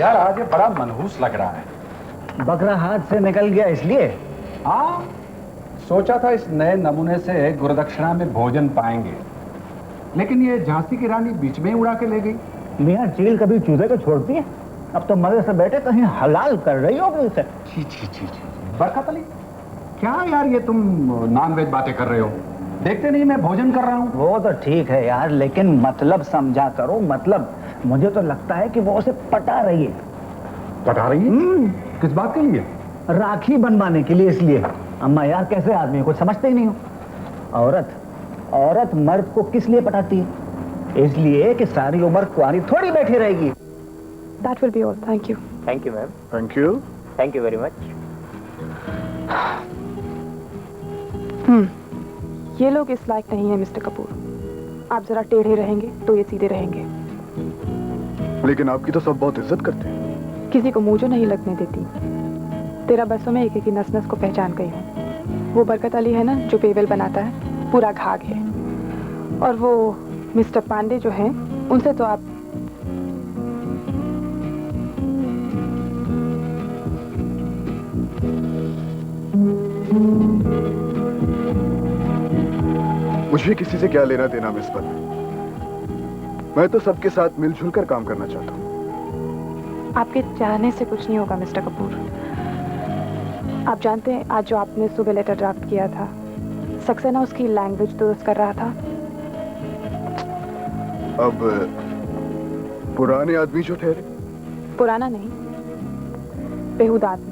यार आज ये बड़ा मनहूस लग रहा है। बकरा हाथ से निकल गया इसलिए? हाँ, सोचा था इस नए नमूने से गुरुदक्षिणा में भोजन पाएंगे, लेकिन ये झांसी की रानी बीच में ही उड़ा के ले गई। मियाँ चील कभी चूजे को छोड़ती है? अब तो मजे से बैठे कहीं हलाल कर रही होगी उसे। छी छी छी छी, बरकत अली, क्या यार ये तुम नॉनवेज बातें कर रहे हो? देखते नहीं मैं भोजन कर रहा हूँ। वो तो ठीक है यार, लेकिन मतलब समझा करो। मतलब मुझे तो लगता है कि वो उसे पटा रही है। पटा रही है? किस बात के लिए? राखी बनवाने के लिए। इसलिए अम्मा यार, कैसे आदमी कुछ समझते ही नहीं हो। औरत मर्द को किस लिए पटाती है? इसलिए कि सारी उम्र कुंवारी थोड़ी बैठी रहेगी। That will be all. Thank you. Thank you, ma'am. Thank you. Thank you very much. ये लोग इस लायक नहीं है मिस्टर कपूर। आप जरा टेढ़े रहेंगे तो ये सीधे रहेंगे। लेकिन आपकी तो सब बहुत इज्जत करते हैं। किसी को मुंह जो नहीं लगने देती। 13 बरसों में एक एक की नस नस को पहचान गई हूँ। वो बरकत अली है ना, जो पेवेल बनाता है, पूरा घाघ है। और वो मिस्टर पांडे जो हैं, उनसे तो आप मुझे किसी से क्या लेना देना मिस पर। मैं तो सबके साथ मिलजुल कर काम करना चाहता हूँ। आपके चाहने से कुछ नहीं होगा मिस्टर कपूर। आप जानते हैं आज जो आपने सुबह लेटर ड्राफ्ट किया था, सक्सेना उसकी लैंग्वेज दुरुस्त कर रहा था। अब पुराने आदमी जो ठहरे? पुराना नहीं, बेहुदा आदमी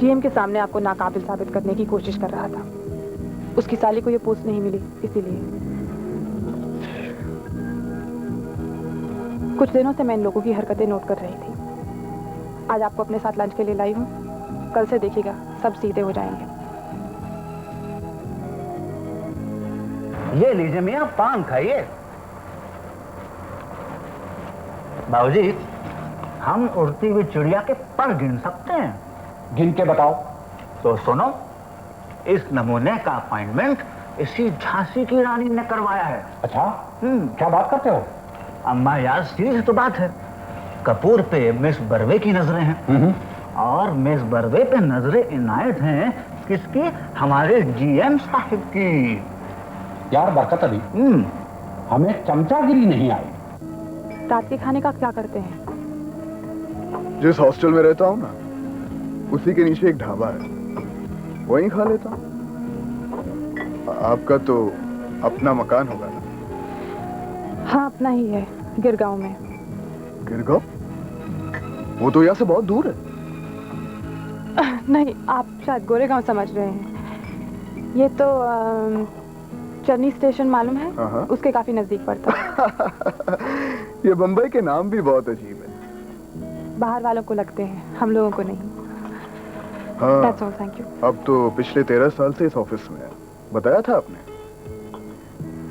जीएम के सामने आपको नाकाबिल साबित करने की कोशिश कर रहा था। उसकी साली को ये पोस्ट नहीं मिली, इसीलिए। कुछ दिनों से मैं इन लोगों की हरकतें नोट कर रही थी। आज आपको अपने साथ लंच के लिए लाई हूँ। कल से देखिएगा, सब सीधे हो जाएंगे। ये लीजिए मियाँ, पान खाइए। बाबूजी, हम उड़ती हुई चिड़िया के पर गिन सकते हैं। गिन के बताओ। तो सुनो, इस नमूने का अपॉइंटमेंट इसी झांसी की रानी ने करवाया है। अच्छा, क्या बात करते हो? अम्मा यार, सीधी तो बात है। कपूर पे मिस बर्वे की नजरें हैं और मिस बर्वे पे नजरें इनायत हैं किसकी? हमारे जीएम साहिब की। यार बरकत अली, हमें चमचागिरी नहीं आई। रात के खाने का क्या करते हैं? जिस हॉस्टल में रहता हूँ ना, उसी के नीचे एक ढाबा है, वहीं खा लेता हूँ। आपका तो अपना मकान होगा ना? हाँ, अपना ही है, गिरगांव में। गिरगांव? वो तो यहाँ से बहुत दूर है। नहीं, आप शायद गोरेगांव समझ रहे हैं। ये तो चरनी स्टेशन मालूम है? उसके काफी नजदीक पड़ता है। ये बंबई के नाम भी बहुत अजीब है। बाहर वालों को लगते हैं, हम लोगों को नहीं। हाँ, That's all, thank you. अब तो पिछले 13 साल से इस ऑफिस में है, बताया था आपने?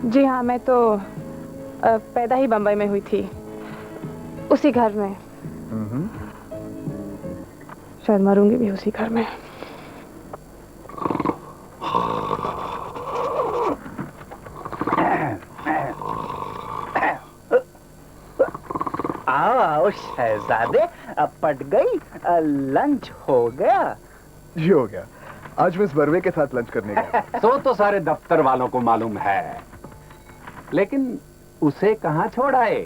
जी हाँ, मैं तो पैदा ही बंबई में हुई थी, उसी घर में। शायद मरूंगी भी उसी घर में। आओ शहजादे, अब पट गई। लंच हो गया? जी हो गया। आज मिस बर्वे के साथ लंच करने गया। तो सारे दफ्तर वालों को मालूम है, लेकिन उसे कहाँ छोड़ आए?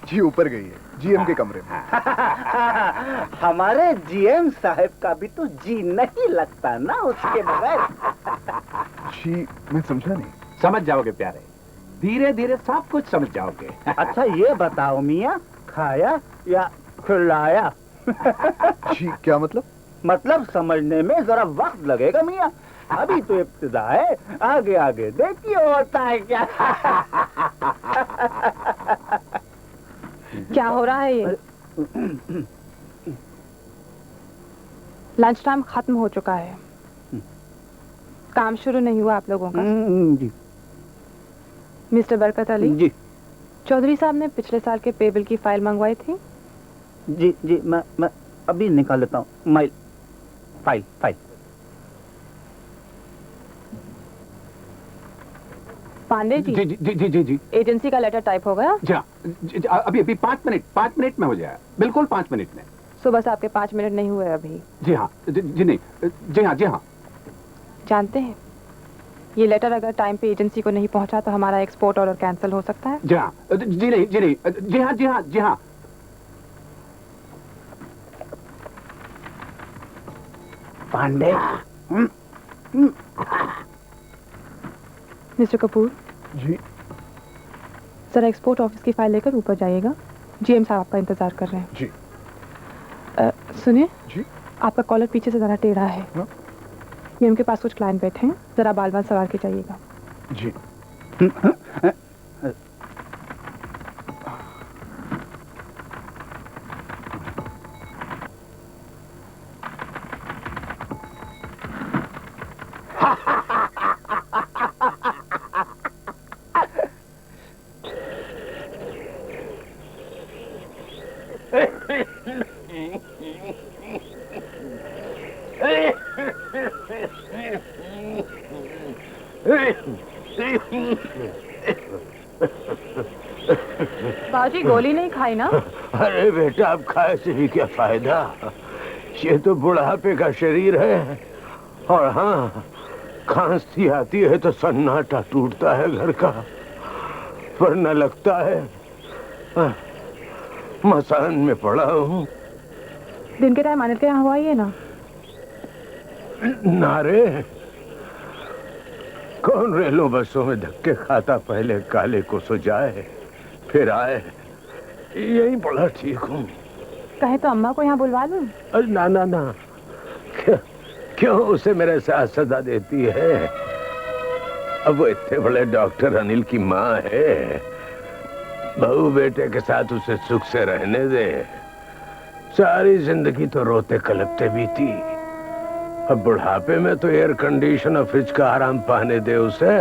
जी ऊपर गई है, जीएम के कमरे में। हमारे जीएम साहब का भी तो जी नहीं लगता ना उसके बगैर। जी, मैं समझा नहीं। समझ जाओगे प्यारे, धीरे धीरे सब कुछ समझ जाओगे। अच्छा ये बताओ मियाँ, खाया या खिलाया? जी क्या मतलब? मतलब समझने में जरा वक्त लगेगा मियाँ, अभी तो इब्तिदा है, आगे आगे देखिए होता है क्या। क्या हो रहा है ये? लंच टाइम खत्म हो चुका है, काम शुरू नहीं हुआ आप लोगों का? जी। मिस्टर बरकत अली जी। चौधरी साहब ने पिछले साल के पेबिल की फाइल मंगवाई थी। जी जी, मैं अभी निकाल लेता हूँ फाइल। पांडे जी, जी जी जी जी जी एजेंसी का लेटर टाइप हो गया? जी हाँ, अभी अभी 5 मिनट में हो जाएगा, बिल्कुल 5 मिनट में। सुबह से आपके 5 मिनट नहीं हुए अभी। जी हाँ, जी नहीं, जी हाँ। जानते हैं, ये लेटर अगर टाइम पे एजेंसी को नहीं पहुंचा तो हमारा एक्सपोर्ट ऑर्डर कैंसिल हो सकता है। जी हाँ, जी नहीं, जी हाँ। पांडे, मिस्टर कपूर, जी जरा एक्सपोर्ट ऑफिस की फाइल लेकर ऊपर जाइएगा। जीएम साहब आपका इंतजार कर रहे हैं। जी सुनिए, जी। आपका कॉलर पीछे से जरा टेढ़ा है। हाँ? जीएम के पास कुछ क्लाइंट बैठे हैं, जरा बाल बाल सवार के जाइएगा। जी। बाजी गोली नहीं खाई ना? अरे बेटा, अब खाए से भी क्या फायदा, ये तो बुढ़ापे का शरीर है। और हाँ, खांसी आती है तो सन्नाटा टूटता है घर का, वरना लगता है मसान में पड़ा हूँ। दिन के टाइम अनिल के यहाँ हुआ ही है ना? नारे, कौन रेलों बसों में धक्के खाता पहले काले को सो जाए फिर आए। यही बड़ा ठीक हूँ। कहे तो अम्मा को यहाँ बुलवा लूं? अरे ना ना ना, क्यों उसे मेरे साथ सजा देती है? अब वो इतने बड़े डॉक्टर अनिल की माँ है, बहू बेटे के साथ उसे सुख से रहने दे। सारी जिंदगी तो रोते कलपते बीती, अब बुढ़ापे में तो एयर कंडीशन और फ्रिज का आराम पाने दे उसे।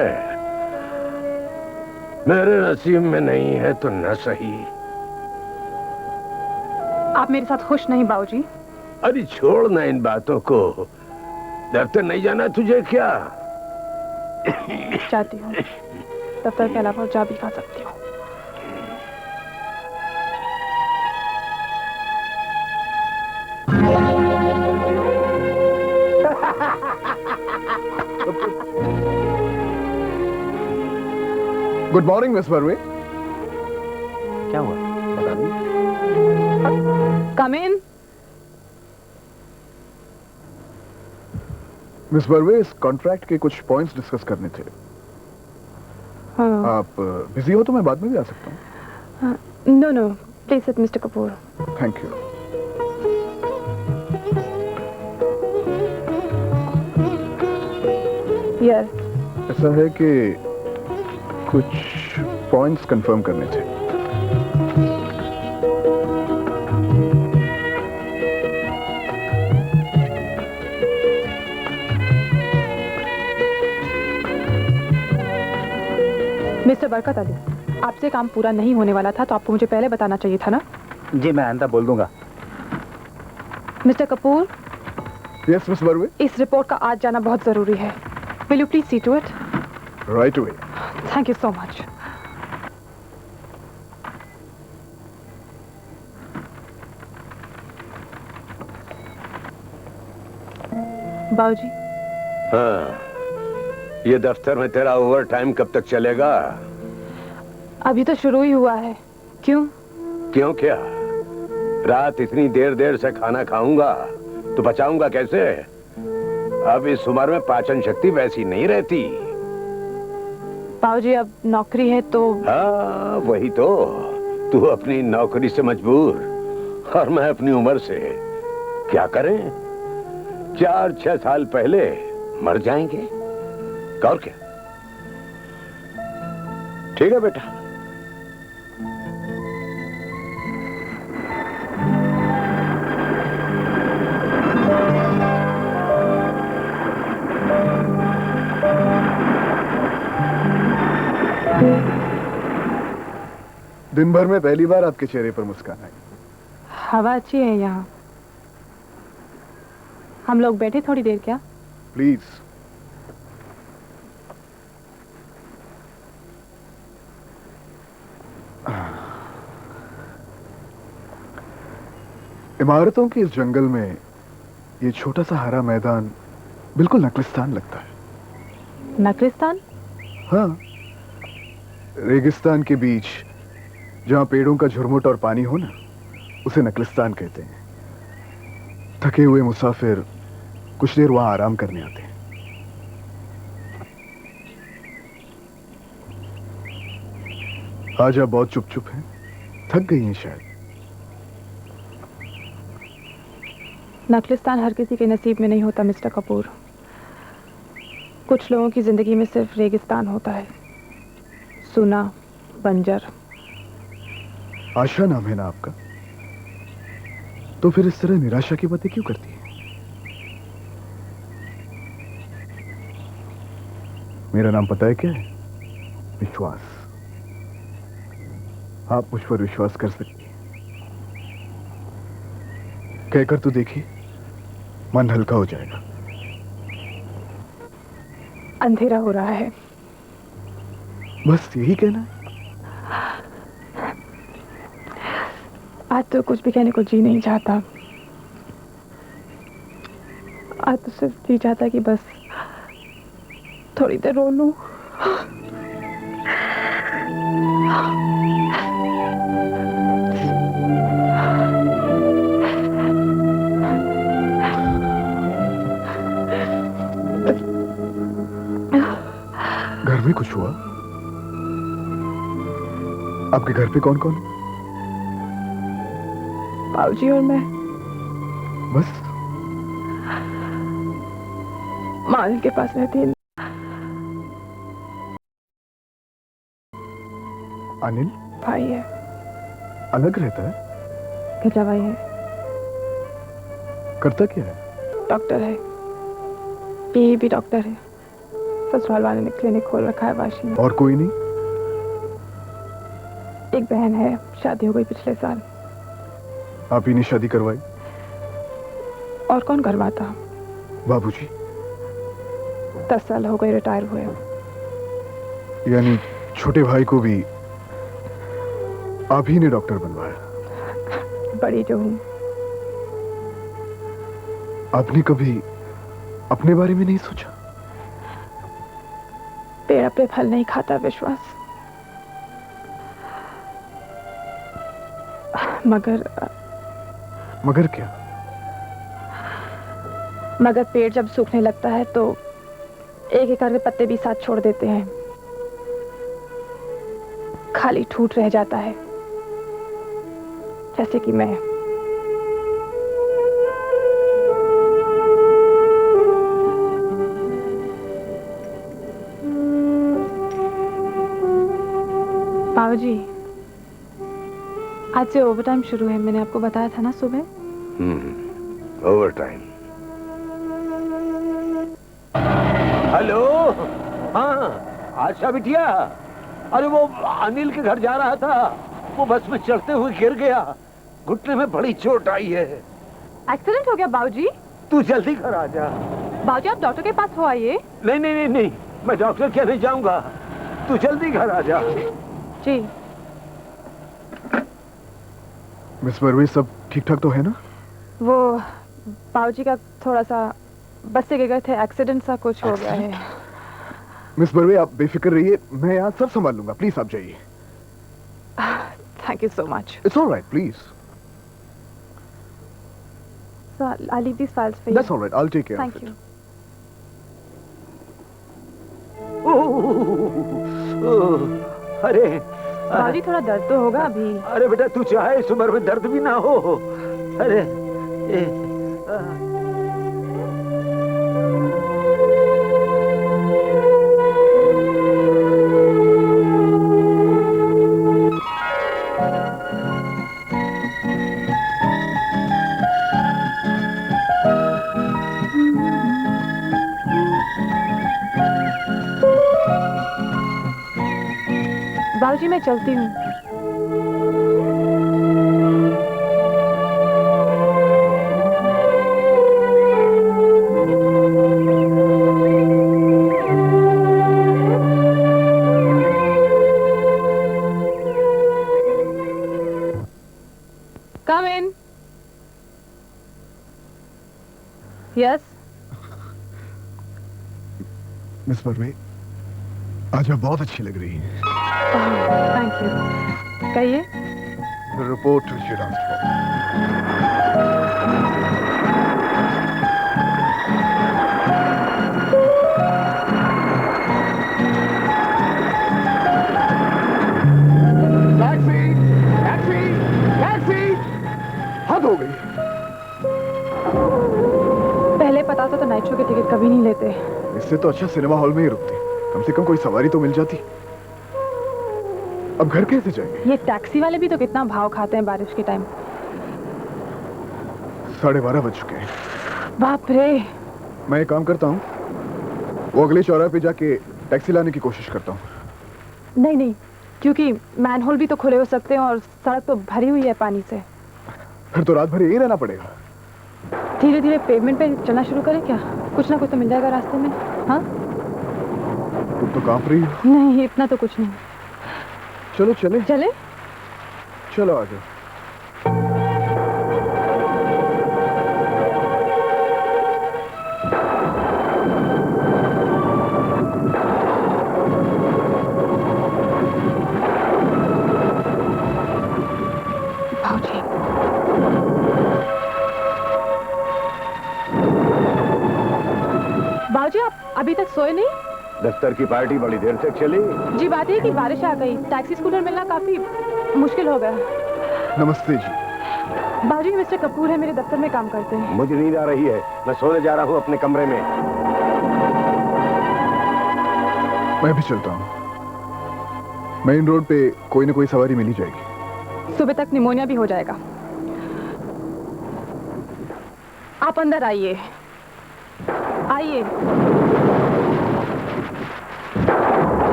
मेरे नसीब में नहीं है तो न सही। आप मेरे साथ खुश नहीं बाबूजी? अरे छोड़ ना इन बातों को, दफ्तर नहीं जाना तुझे क्या? जाती हूँ, दफ्तर के अलावा जा भी खा सकती हूँ। Good morning miss Barve. क्या हुआ बता दी? कम इन। मिस बर्वे, इस कॉन्ट्रैक्ट के कुछ पॉइंट्स डिस्कस करने थे। हाँ। आप बिजी हो तो मैं बाद में भी आ सकता हूँ। No no, please sit mister Kapoor. Thank you. Yes. ऐसा है कि कुछ पॉइंट्स कंफर्म करने थे। मिस्टर बरकत अली, आपसे काम पूरा नहीं होने वाला था तो आपको मुझे पहले बताना चाहिए था ना? जी मैं आइंदा बोल दूंगा। Mister Kapoor, yes miss Barve. इस रिपोर्ट का आज जाना बहुत जरूरी है। Will you please see to it? Right away. Thank you so much. बाबूजी। हाँ, ये दफ्तर में तेरा ओवर टाइम कब तक चलेगा? अभी तो शुरू ही हुआ है। क्यों? क्यों क्या? रात इतनी देर देर से खाना खाऊंगा तो बचाऊंगा कैसे? अब इस उम्र में पाचन शक्ति वैसी नहीं रहती। बाबूजी, अब नौकरी है तो। हाँ वही तो, तू अपनी नौकरी से मजबूर और मैं अपनी उम्र से। क्या करें, 4-6 साल पहले मर जाएंगे, और क्या? ठीक है बेटा। दिन भर में पहली बार आपके चेहरे पर मुस्कान आई। हवा अच्छी है यहाँ। हम लोग बैठे थोड़ी देर क्या? प्लीज। इमारतों के इस जंगल में ये छोटा सा हरा मैदान बिल्कुल नकलिस्तान लगता है। नकलिस्तान? हाँ, रेगिस्तान के बीच जहां पेड़ों का झुरमुट और पानी हो ना, उसे नकलिस्तान कहते हैं। थके हुए मुसाफिर कुछ देर वहां आराम करने आते हैं। आज आप बहुत चुप चुप हैं, थक गई हैं शायद। नकलिस्तान हर किसी के नसीब में नहीं होता मिस्टर कपूर। कुछ लोगों की जिंदगी में सिर्फ रेगिस्तान होता है, सूना, बंजर। आशा नाम है ना आपका? तो फिर इस तरह निराशा की बातें क्यों करती हैं? मेरा नाम पता है क्या है? विश्वास। आप मुझ पर विश्वास कर सकती हैं। कहकर तो देखिए, मन हल्का हो जाएगा। अंधेरा हो रहा है। बस यही कहना है? आज तो कुछ भी कहने को जी नहीं चाहता। आज तो सिर्फ जी चाहता कि बस थोड़ी देर रो लूं। घर में कुछ हुआ? आपके घर पे कौन कौन है? बाबूजी और मैं। बस? माँ के पास रहती है। अनिल भाई है, अलग रहता है? गजा भाई है, करता क्या है? डॉक्टर है। ये भी डॉक्टर है। ससुराल वाले ने क्लिनिक खोल रखा है वाशी में। और कोई नहीं? एक बहन है, शादी हो गई पिछले साल। आप ही ने शादी करवाई? और कौन करवाता? बाबूजी। 10 साल हो गए रिटायर हुए। यानी छोटे भाई को भी आप ही ने डॉक्टर बनवाया? बड़ी जो हूँ। आपने कभी अपने बारे में नहीं सोचा? पेड़ अपने फल नहीं खाता विश्वास। मगर क्या? मगर पेड़ जब सूखने लगता है तो एक एक करके पत्ते भी साथ छोड़ देते हैं। खाली ठूठ रह जाता है, जैसे कि मैं। बाबूजी, आज से ओवरटाइम शुरू है। मैंने आपको बताया था ना सुबह। ओवरटाइम। हेलो। हाँ, आशा बिटिया। अरे वो अनिल के घर जा रहा था, वो बस में चढ़ते हुए गिर गया। घुटने में बड़ी चोट आई है। एक्सीडेंट हो गया बाबूजी? तू जल्दी घर आ जा। बाबूजी आप डॉक्टर के पास हो आइए। नहीं नहीं नहीं नहीं, मैं डॉक्टर के नहीं जाऊंगा। तू जल्दी घर आ जा। जी। मिस बर्वे, सब ठीक ठाक तो है ना? वो बाबूजी का थोड़ा सा बस से गिर गए थे, एक्सीडेंट सा कुछ हो गया है। मिस बर्वे, आप बेफिक्र रहिए, मैं यहाँ सब संभाल लूंगा। प्लीज आप जाइए। Thank you so much. It's all right, please. So I'll leave these files for you. That's all right. I'll take care Thank of it. you. अरे बाबूजी थोड़ा दर्द तो होगा अभी। अरे बेटा, तू चाहे इस उम्र में दर्द भी ना हो। अरे बाबूजी मैं चलती हूँ। Come in. Yes miss Barve, आज आप बहुत अच्छी लग रही हैं। Thank you. कहिए। The report which you asked for. Taxi! Taxi! Taxi! हद हो गई। पहले पता तो नाइट शो के टिकट कभी नहीं लेते। इससे तो अच्छा सिनेमा हॉल में ही रुकते, कम से कम कोई सवारी तो मिल जाती। अब घर कैसे जाएंगे? ये टैक्सी वाले भी तो कितना भाव खाते हैं बारिश के टाइम। 12:30 बज चुके हैं। बाप रे। मैं एक काम करता हूँ, वो अगले चौराहे पे जाके टैक्सी लाने की कोशिश करता हूँ। नहीं नहीं, क्योंकि मैनहोल भी तो खुले हो सकते हैं और सड़क तो भरी हुई है पानी से। फिर तो रात भर यही रहना पड़ेगा। धीरे धीरे पेमेंट पे चलना शुरू करें क्या? कुछ ना कुछ तो मिल जाएगा रास्ते में। हाँ तुम तो कांप रही हो। नहीं, इतना तो कुछ नहीं। चलो चले। चले? चलो आ जाओ। बाबूजी, आप अभी तक सोए नहीं? दफ्तर की पार्टी बड़ी देर तक चली। जी बात है कि बारिश आ गई, टैक्सी स्कूटर मिलना काफी मुश्किल हो गया। नमस्ते जी। बाबूजी, मिस्टर कपूर है, मेरे दफ्तर में काम करते हैं। मुझे नींद आ रही है, मैं सोने जा रहा हूँ अपने कमरे में। मैं भी चलता हूँ। मेन रोड पे कोई ना कोई सवारी मिल ही जाएगी। सुबह तक निमोनिया भी हो जाएगा। आप अंदर आइए। आइए।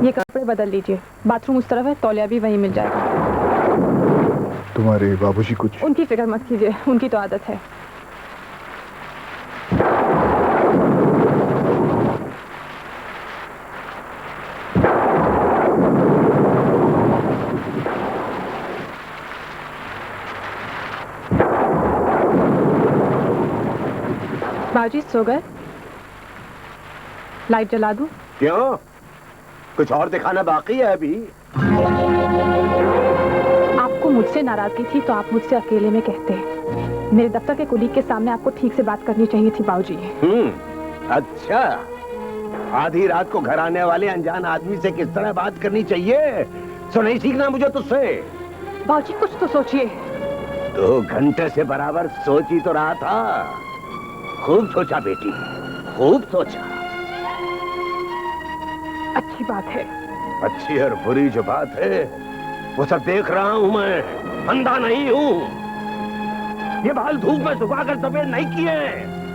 ये कपड़े बदल लीजिए, बाथरूम उस तरफ है, तौलिया भी वहीं मिल जाएगा। तुम्हारे बाबूजी कुछ? उनकी फिक्र मत कीजिए, उनकी तो आदत है। बाबूजी सो गए? लाइट जला दूं? क्यों, कुछ और दिखाना बाकी है अभी? आपको मुझसे नाराजगी थी तो आप मुझसे अकेले में कहते। मेरे दफ्तर के कुलीग के सामने आपको ठीक से बात करनी चाहिए थी बाबूजी। अच्छा, आधी रात को घर आने वाले अनजान आदमी से किस तरह बात करनी चाहिए, सो नहीं सीखना मुझे तुझसे। बाबूजी कुछ तो सोचिए। 2 घंटे से बराबर सोच ही तो रहा था। खूब सोचा बेटी, खूब सोचा। अच्छी बात है। अच्छी और बुरी जो बात है वो सब देख रहा हूं मैं, अंधा नहीं हूं। ये बाल धूप में सुखाकर सफेद नहीं किए।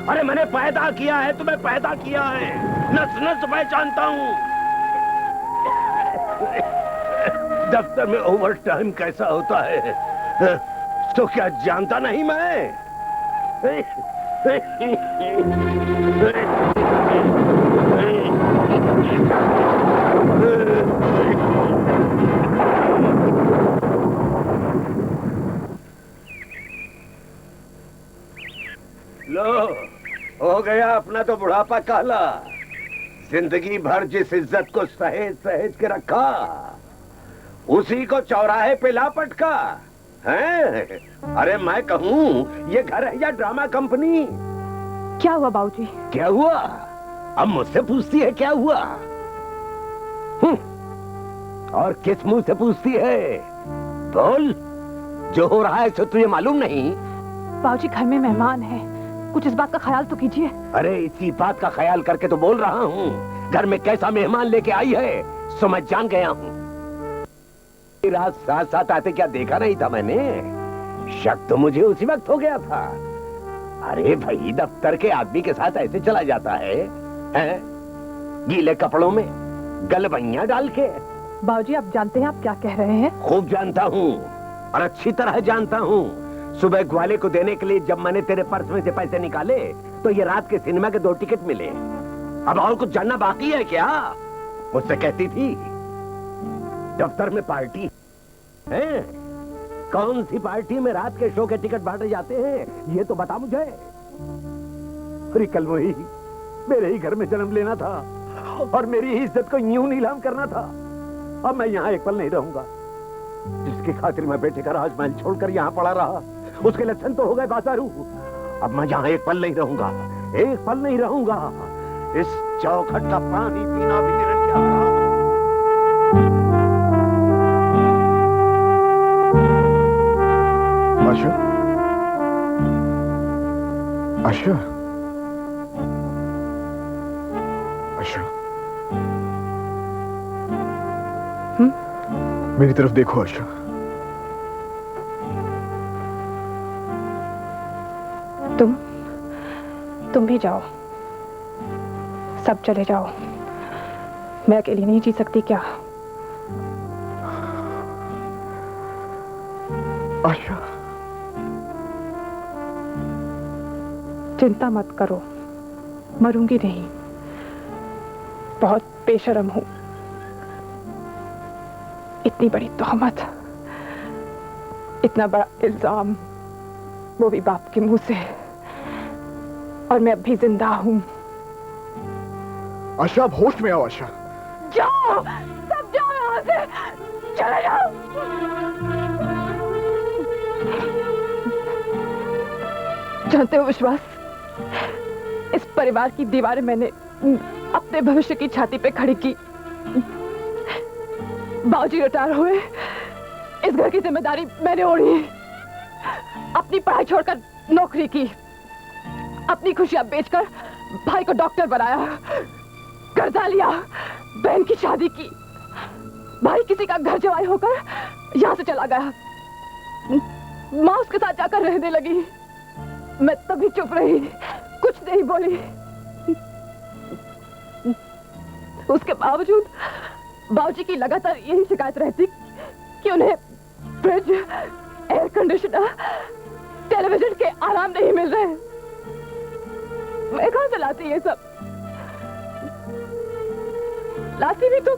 अरे मैंने पैदा किया है, तुम्हें पैदा किया है, नस नस पहचानता हूं। दफ्तर में ओवर टाइम कैसा होता है तो क्या जानता नहीं मैं? लो, हो गया अपना तो बुढ़ापा काला। जिंदगी भर जिस इज्जत को सहेज सहेज के रखा, उसी को चौराहे पे ला पटका है। अरे मैं कहूँ ये घर है या ड्रामा कंपनी? क्या हुआ बाबूजी? क्या हुआ? अब मुझसे पूछती है क्या हुआ? और किस मुंह से पूछती है? बोल, जो हो रहा है सो तुझे मालूम नहीं? बाबूजी घर में मेहमान है, कुछ इस बात का ख्याल तो कीजिए। अरे इसी बात का ख्याल करके तो बोल रहा हूँ। घर में कैसा मेहमान लेके आई है सो मैं जान गया हूँ। रात साथ साथ आते क्या देखा नहीं था मैंने? शक तो मुझे उसी वक्त हो गया था। अरे भाई, दफ्तर के आदमी के साथ ऐसे चला जाता है, हैं? गीले कपड़ों में गलबैया डाल के। बाबूजी आप जानते हैं आप क्या कह रहे हैं? खूब जानता हूँ और अच्छी तरह जानता हूँ। सुबह ग्वाले को देने के लिए जब मैंने तेरे पर्स में से पैसे निकाले तो ये रात के सिनेमा के 2 टिकट मिले। अब और कुछ जानना बाकी है क्या? मुझसे कहती थी दफ्तर में पार्टी है, कौन सी पार्टी में रात के शो के टिकट बांटे जाते हैं, ये तो बता मुझे। अरे कल वही मेरे ही घर में जन्म लेना था और मेरी ही इज्जत को यूं नीलाम करना था। अब मैं यहाँ एक पल नहीं रहूंगा। जिसकी खातिर मैं बेटे का राजमहल छोड़कर यहाँ पड़ा रहा, उसके लक्षण तो हो गए बाजारू। अब मैं यहाँ एक पल नहीं रहूंगा, एक पल नहीं रहूंगा। इस चौखट का पानी पीना भी मेरे लिए हराम है। आशा, आशा, आशा, मेरी तरफ देखो आशा। तुम भी जाओ, सब चले जाओ। मैं अकेली नहीं जी सकती क्या? आशा, चिंता मत करो, मरूंगी नहीं। बहुत बेशर्म हूं। इतनी बड़ी तोहमत, इतना बड़ा इल्जाम, वो भी बाप के मुंह से, और मैं अब भी जिंदा हूं। आशा, आप होश में आओ। आशा, जाओ, सब जाओ यहां से, चले जाओ। जानते हो विश्वास, इस परिवार की दीवारें मैंने अपने भविष्य की छाती पे खड़ी की। बाबूजी रिटायर हुए, इस घर की जिम्मेदारी मैंने ओढ़ी। अपनी पढ़ाई छोड़कर नौकरी की, अपनी खुशियां बेचकर भाई को डॉक्टर बनाया, कर्जा लिया, बहन की शादी की। भाई किसी का घर जवाई होकर यहां से चला गया। माँ उसके साथ जाकर रहने लगी। मैं तभी चुप रही, कुछ नहीं बोली। उसके बावजूद बाबूजी की लगातार यही शिकायत रहती कि उन्हें फ्रिज, एयर कंडीशनर, टेलीविजन के आराम नहीं मिल रहे। मैं कहां से लाती ये सब? लाती भी तो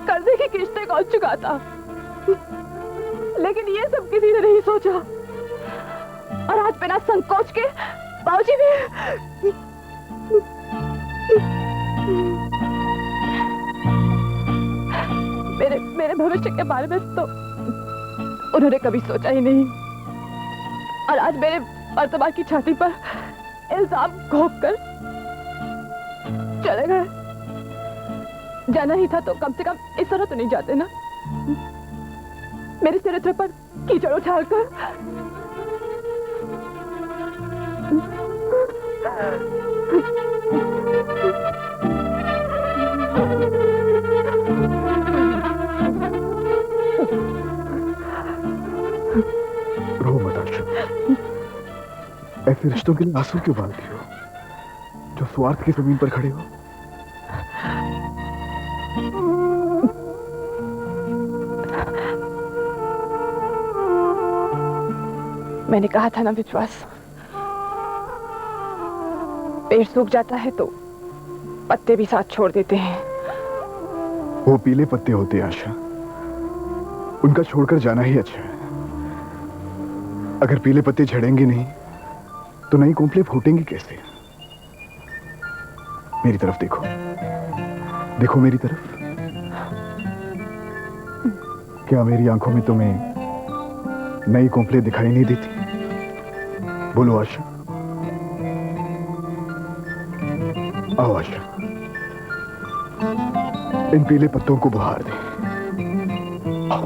कर्जे की किस्तें कौन चुकाता। लेकिन ये सब किसी ने नहीं सोचा। और आज बिना संकोच के बाबूजी भी मेरे भविष्य के बारे में तो उन्होंने कभी सोचा ही नहीं। और आज मेरे वर्तमान की छाती पर इल्जाम घोंप कर चले गए। जाना ही था तो कम से कम इस तरह तो नहीं जाते ना, मेरे चरित्र पर कीचड़ उछालकर। रो मत आशा, ऐसे रिश्तों के लिए आंसू क्यों बहाती हो जो स्वार्थ की जमीन पर खड़े हो? मैंने कहा था ना विश्वास, पेड़ सूख जाता है तो पत्ते भी साथ छोड़ देते हैं। वो पीले पत्ते होते हैं आशा, उनका छोड़कर जाना ही अच्छा है। अगर पीले पत्ते झड़ेंगे नहीं तो नई कोंपलें फूटेंगी कैसे? मेरी तरफ देखो, देखो मेरी तरफ। क्या मेरी आंखों में तुम्हें नई कोंपलें दिखाई नहीं देती? बोलो आशा, आओ आशा, इन पीले पत्तों को बहार दे। आओ।